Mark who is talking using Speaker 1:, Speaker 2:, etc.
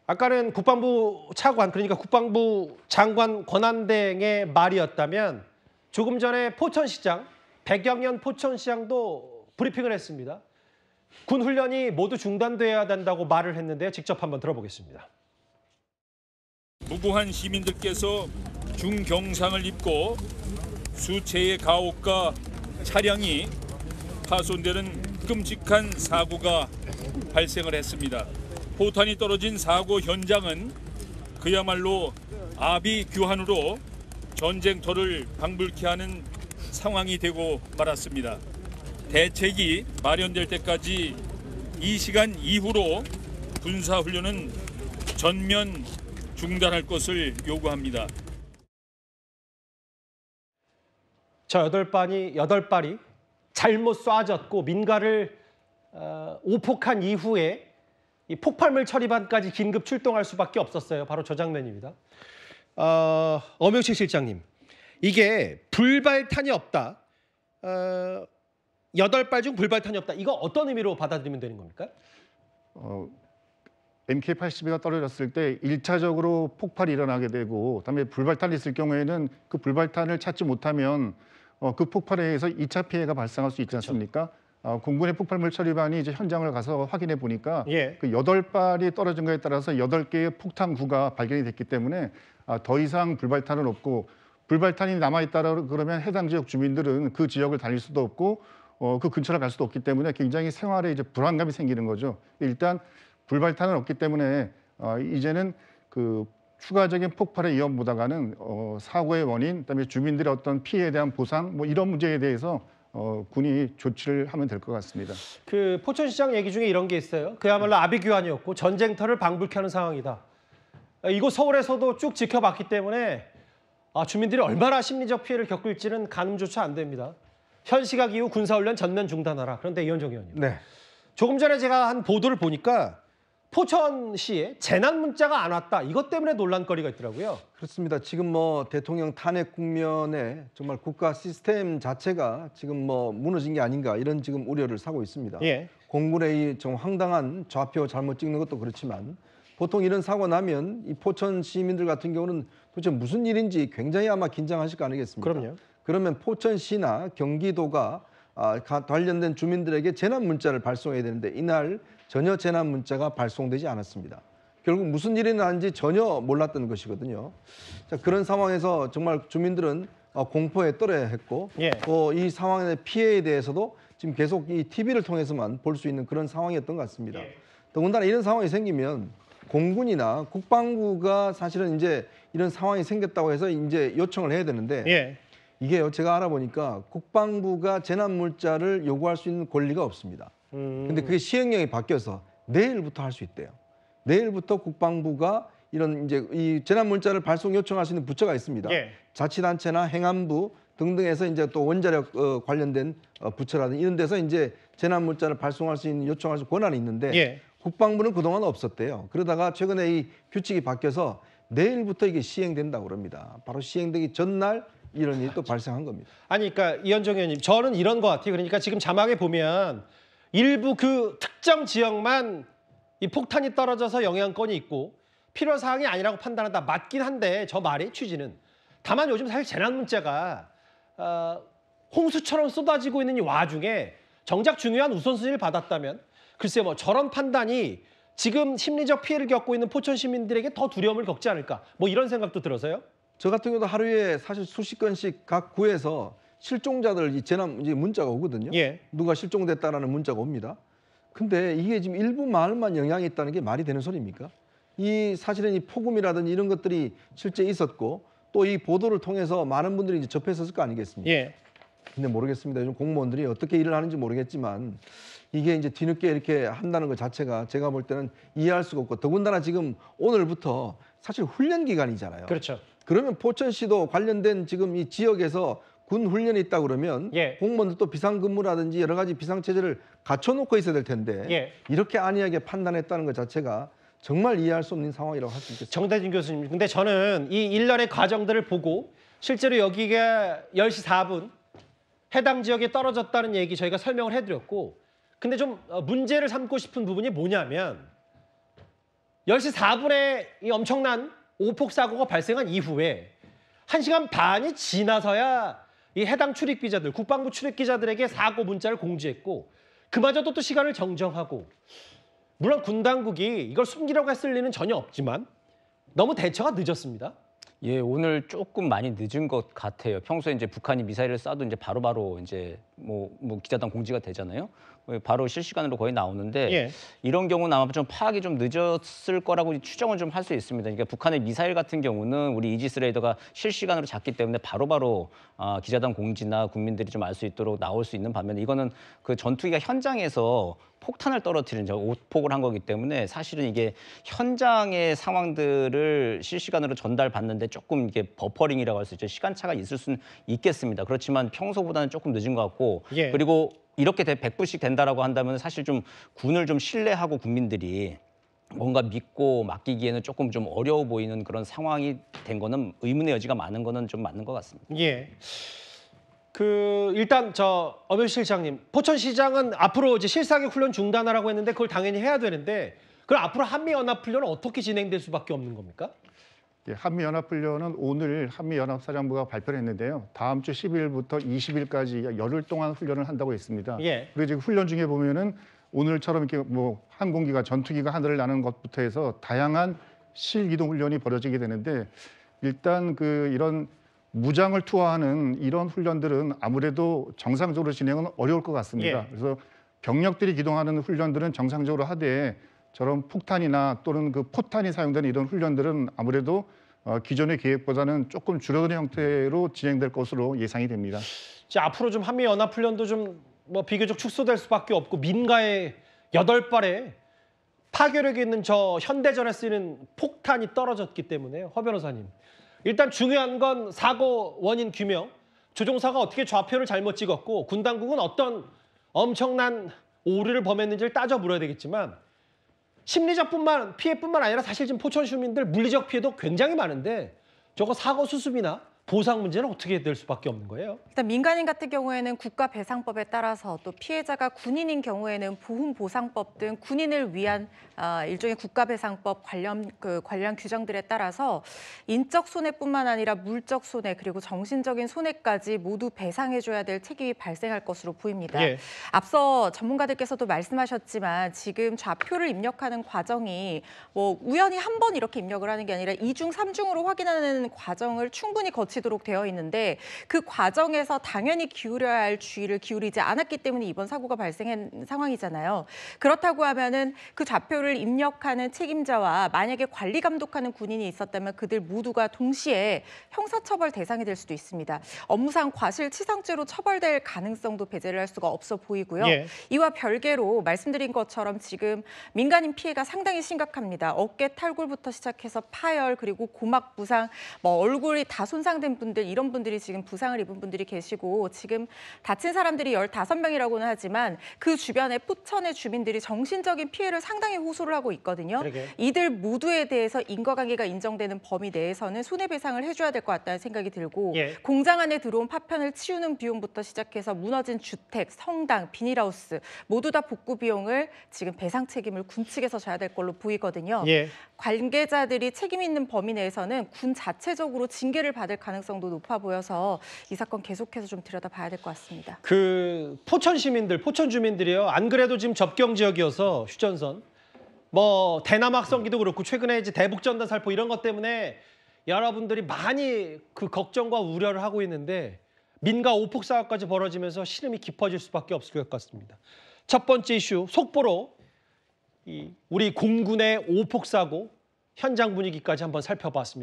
Speaker 1: 아까는 국방부 차관, 그러니까 국방부 장관 권한대행의 말이었다면 조금 전에 포천시장, 백영현 포천시장도 브리핑을 했습니다. 군 훈련이 모두 중단돼야 된다고 말을 했는데요. 직접 한번 들어보겠습니다.
Speaker 2: 무고한 시민들께서 중경상을 입고 수채의 가옥과 차량이 파손되는 끔찍한 사고가 발생을 했습니다. 포탄이 떨어진 사고 현장은 그야말로 아비규환으로 전쟁터를 방불케 하는 상황이 되고 말았습니다. 대책이 마련될 때까지 이 시간 이후로 군사훈련은 전면 중단할 것을 요구합니다.
Speaker 1: 저 8발이 잘못 쏴졌고 민가를 오폭한 이후에 이 폭발물 처리반까지 긴급 출동할 수밖에 없었어요. 바로 저 장면입니다. 엄영식 실장님, 이게 불발탄이 없다. 8발 중 불발탄이 없다. 이거 어떤 의미로 받아들이면 되는 겁니까?
Speaker 3: MK82가 떨어졌을 때 1차적으로 폭발이 일어나게 되고 그다음에 불발탄이 있을 경우에는 그 불발탄을 찾지 못하면 그 폭발에 의해서 2차 피해가 발생할 수 있지 않습니까? 공군의 폭발물 처리반이 이제 현장을 가서 확인해 보니까
Speaker 1: 예.
Speaker 3: 그 8발이 떨어진 거에 따라서 8개의 폭탄구가 발견이 됐기 때문에 더 이상 불발탄은 없고 불발탄이 남아있다 그러면 해당 지역 주민들은 그 지역을 다닐 수도 없고 그 근처를 갈 수도 없기 때문에 굉장히 생활에 이제 불안감이 생기는 거죠. 일단 불발탄은 없기 때문에 이제는 그 추가적인 폭발의 위험보다는 사고의 원인, 그다음에 주민들의 어떤 피해에 대한 보상, 뭐 이런 문제에 대해서 군이 조치를 하면 될 것 같습니다.
Speaker 1: 그 포천시장 얘기 중에 이런 게 있어요. 그야말로 아비규환이었고 전쟁터를 방불케 하는 상황이다. 이곳 서울에서도 쭉 지켜봤기 때문에 주민들이 얼마나 심리적 피해를 겪을지는 가늠조차 안 됩니다. 현 시각 이후 군사훈련 전면 중단하라. 그런데 이현정 의원님,
Speaker 4: 네.
Speaker 1: 조금 전에 제가 한 보도를 보니까 포천시에 재난 문자가 안 왔다. 이것 때문에 논란거리가 있더라고요.
Speaker 4: 그렇습니다. 지금 뭐 대통령 탄핵 국면에 정말 국가 시스템 자체가 지금 뭐 무너진 게 아닌가 이런 지금 우려를 사고 있습니다.
Speaker 1: 예.
Speaker 4: 공군의 이 좀 황당한 좌표 잘못 찍는 것도 그렇지만 보통 이런 사고 나면 이 포천 시민들 같은 경우는 도대체 무슨 일인지 굉장히 아마 긴장하실 거 아니겠습니까?
Speaker 1: 그럼요.
Speaker 4: 그러면 포천시나 경기도가 관련된 주민들에게 재난 문자를 발송해야 되는데 이날 전혀 재난 문자가 발송되지 않았습니다. 결국 무슨 일이 나는지 전혀 몰랐던 것이거든요. 자, 그런 상황에서 정말 주민들은 공포에 떨어했고
Speaker 1: 예.
Speaker 4: 또 이 상황의 피해에 대해서도 지금 계속 이 TV를 통해서만 볼 수 있는 그런 상황이었던 것 같습니다.
Speaker 1: 예.
Speaker 4: 더군다나 이런 상황이 생기면 공군이나 국방부가 사실은 이제 이런 상황이 생겼다고 해서 이제 요청을 해야 되는데
Speaker 1: 예.
Speaker 4: 이게요, 제가 알아보니까 국방부가 재난 물자를 요구할 수 있는 권리가 없습니다. 근데 그게 시행령이 바뀌어서 내일부터 할 수 있대요. 내일부터 국방부가 이런 이제 이 재난 물자를 발송 요청할 수 있는 부처가 있습니다.
Speaker 1: 예.
Speaker 4: 자치단체나 행안부 등등에서 이제 또 원자력 관련된 부처라든지 이런 데서 이제 재난 물자를 발송할 수 있는 요청할 수 권한이 있는데
Speaker 1: 예.
Speaker 4: 국방부는 그동안 없었대요. 그러다가 최근에 이 규칙이 바뀌어서 내일부터 이게 시행된다고 그럽니다. 바로 시행되기 전날 이런 일이 또 발생한 겁니다.
Speaker 1: 아니, 그러니까 이현정 의원님, 저는 이런 것 같아요. 그러니까 지금 자막에 보면 일부 그 특정 지역만 이 폭탄이 떨어져서 영향권이 있고 필요 사항이 아니라고 판단한다. 맞긴 한데 저 말의 취지는 다만 요즘 사실 재난 문자가 홍수처럼 쏟아지고 있는 이 와중에 정작 중요한 우선순위를 받았다면 글쎄 뭐 저런 판단이 지금 심리적 피해를 겪고 있는 포천 시민들에게 더 두려움을 겪지 않을까 뭐 이런 생각도 들어서요.
Speaker 4: 저 같은 경우도 하루에 사실 수십 건씩 각 구에서 실종자들 이 재난 이제 문자가 오거든요.
Speaker 1: 예.
Speaker 4: 누가 실종됐다라는 문자가 옵니다. 근데 이게 지금 일부 마을만 영향이 있다는 게 말이 되는 소리입니까? 이 사실은 이 폭음이라든지 이런 것들이 실제 있었고 또 이 보도를 통해서 많은 분들이 이제 접했었을 거 아니겠습니까?
Speaker 1: 예.
Speaker 4: 근데 모르겠습니다. 요즘 공무원들이 어떻게 일을 하는지 모르겠지만 이게 이제 뒤늦게 이렇게 한다는 것 자체가 제가 볼 때는 이해할 수가 없고 더군다나 지금 오늘부터 사실 훈련 기간이잖아요.
Speaker 1: 그렇죠.
Speaker 4: 그러면 포천시도 관련된 지금 이 지역에서 군 훈련이 있다 그러면
Speaker 1: 예.
Speaker 4: 공무원들도 비상근무라든지 여러 가지 비상체제를 갖춰놓고 있어야 될 텐데
Speaker 1: 예.
Speaker 4: 이렇게 안이하게 판단했다는 것 자체가 정말 이해할 수 없는 상황이라고 할 수 있겠습니다.
Speaker 1: 정대진 교수님, 근데 저는 이 일련의 과정들을 보고 실제로 여기가 10시 4분 해당 지역에 떨어졌다는 얘기 저희가 설명을 해드렸고 근데 좀 문제를 삼고 싶은 부분이 뭐냐면 10시 4분에 이 엄청난 오폭 사고가 발생한 이후에 1시간 반이 지나서야 이 해당 출입기자들, 국방부 출입기자들에게 사고 문자를 공지했고 그마저도 또 시간을 정정하고 물론 군 당국이 이걸 숨기려고 했을 리는 전혀 없지만 너무 대처가 늦었습니다.
Speaker 5: 예, 오늘 조금 많이 늦은 것 같아요. 평소에 이제 북한이 미사일을 쏴도 이제 바로바로 이제 뭐 기자단 공지가 되잖아요. 바로 실시간으로 거의 나오는데
Speaker 1: 예.
Speaker 5: 이런 경우는 아마 좀 파악이 좀 늦었을 거라고 추정을 좀 할 수 있습니다. 그러니까 북한의 미사일 같은 경우는 우리 이지스 레이더가 실시간으로 잡기 때문에 바로바로 기자단 공지나 국민들이 좀 알 수 있도록 나올 수 있는 반면에 이거는 그 전투기가 현장에서 폭탄을 떨어뜨린 오폭을 한 거기 때문에 사실은 이게 현장의 상황들을 실시간으로 전달받는데 조금 이게 버퍼링이라고 할 수 있죠. 시간차가 있을 수는 있겠습니다. 그렇지만 평소보다는 조금 늦은 것 같고
Speaker 1: 예.
Speaker 5: 그리고 이렇게 100%씩 된다라고 한다면 사실 좀 군을 좀 신뢰하고 국민들이 뭔가 믿고 맡기기에는 조금 좀 어려워 보이는 그런 상황이 된 거는 의문의 여지가 많은 거는 좀 맞는 것 같습니다.
Speaker 1: 예. 일단 엄현수 실장님, 포천시장은 앞으로 이제 실사격 훈련 중단하라고 했는데 그걸 당연히 해야 되는데 그럼 앞으로 한미연합훈련은 어떻게 진행될 수밖에 없는 겁니까?
Speaker 3: 예, 한미연합훈련은 오늘 한미연합사령부가 발표를 했는데요. 다음 주 10일부터 20일까지 열흘 동안 훈련을 한다고 했습니다.
Speaker 1: 예.
Speaker 3: 그리고 지금 훈련 중에 보면은 오늘처럼 이렇게 뭐 항공기가 전투기가 하늘을 나는 것부터 해서 다양한 실기동 훈련이 벌어지게 되는데 일단 이런 무장을 투하하는 이런 훈련들은 아무래도 정상적으로 진행은 어려울 것 같습니다.
Speaker 1: 예.
Speaker 3: 그래서 병력들이 기동하는 훈련들은 정상적으로 하되 저런 폭탄이나 또는 그 포탄이 사용되는 이런 훈련들은 아무래도 기존의 계획보다는 조금 줄어든 형태로 진행될 것으로 예상이 됩니다.
Speaker 1: 자, 앞으로 좀 한미연합훈련도 좀 비교적 축소될 수밖에 없고 민가에 8발의 파괴력이 있는 저 현대전에 쓰이는 폭탄이 떨어졌기 때문에 허 변호사님. 일단 중요한 건 사고 원인 규명, 조종사가 어떻게 좌표를 잘못 찍었고 군 당국은 어떤 엄청난 오류를 범했는지를 따져 물어야 되겠지만 심리적 피해뿐만 아니라 사실 지금 포천 시민들 물리적 피해도 굉장히 많은데 저거 사고 수습이나 보상 문제는 어떻게 될 수밖에 없는 거예요?
Speaker 6: 일단 민간인 같은 경우에는 국가배상법에 따라서 또 피해자가 군인인 경우에는 보훈보상법 등 군인을 위한 일종의 국가배상법 관련 규정들에 따라서 인적 손해뿐만 아니라 물적 손해 그리고 정신적인 손해까지 모두 배상해줘야 될 책임이 발생할 것으로 보입니다.
Speaker 1: 예.
Speaker 6: 앞서 전문가들께서도 말씀하셨지만 지금 좌표를 입력하는 과정이 우연히 한 번 이렇게 입력을 하는 게 아니라 2중, 3중으로 확인하는 과정을 충분히 거치도록 되어 있는데 그 과정에서 당연히 기울여야 할 주의를 기울이지 않았기 때문에 이번 사고가 발생한 상황이잖아요. 그렇다고 하면은 그 좌표를 입력하는 책임자와 만약에 관리 감독하는 군인이 있었다면 그들 모두가 동시에 형사처벌 대상이 될 수도 있습니다. 업무상 과실치상죄로 처벌될 가능성도 배제를 할 수가 없어 보이고요.
Speaker 1: 예.
Speaker 6: 이와 별개로 말씀드린 것처럼 지금 민간인 피해가 상당히 심각합니다. 어깨 탈골부터 시작해서 파열 그리고 고막 부상, 얼굴이 다 손상된 분들 이런 분들이 지금 부상을 입은 분들이 계시고 지금 다친 사람들이 15명이라고는 하지만 그 주변에 포천의 주민들이 정신적인 피해를 상당히 호소를 하고 있거든요.
Speaker 1: 그러게요.
Speaker 6: 이들 모두에 대해서 인과관계가 인정되는 범위 내에서는 손해배상을 해줘야 될 것 같다는 생각이 들고
Speaker 1: 예.
Speaker 6: 공장 안에 들어온 파편을 치우는 비용부터 시작해서 무너진 주택, 성당, 비닐하우스 모두 다 복구 비용을 지금 배상 책임을 군 측에서 져야 될 걸로 보이거든요.
Speaker 1: 예.
Speaker 6: 관계자들이 책임 있는 범위 내에서는 군 자체적으로 징계를 받을 가능성도 높아 보여서 이 사건 계속해서 좀 들여다봐야 될 것 같습니다.
Speaker 1: 포천 시민들, 포천 주민들이요. 안 그래도 지금 접경 지역이어서 휴전선, 대남 확성기도 그렇고 최근에 이제 대북전단 살포 이런 것 때문에 여러분들이 많이 그 걱정과 우려를 하고 있는데 민가 오폭 사고까지 벌어지면서 시름이 깊어질 수밖에 없을 것 같습니다. 첫 번째 이슈 속보로 우리 공군의 오폭 사고 현장 분위기까지 한번 살펴봤습니다.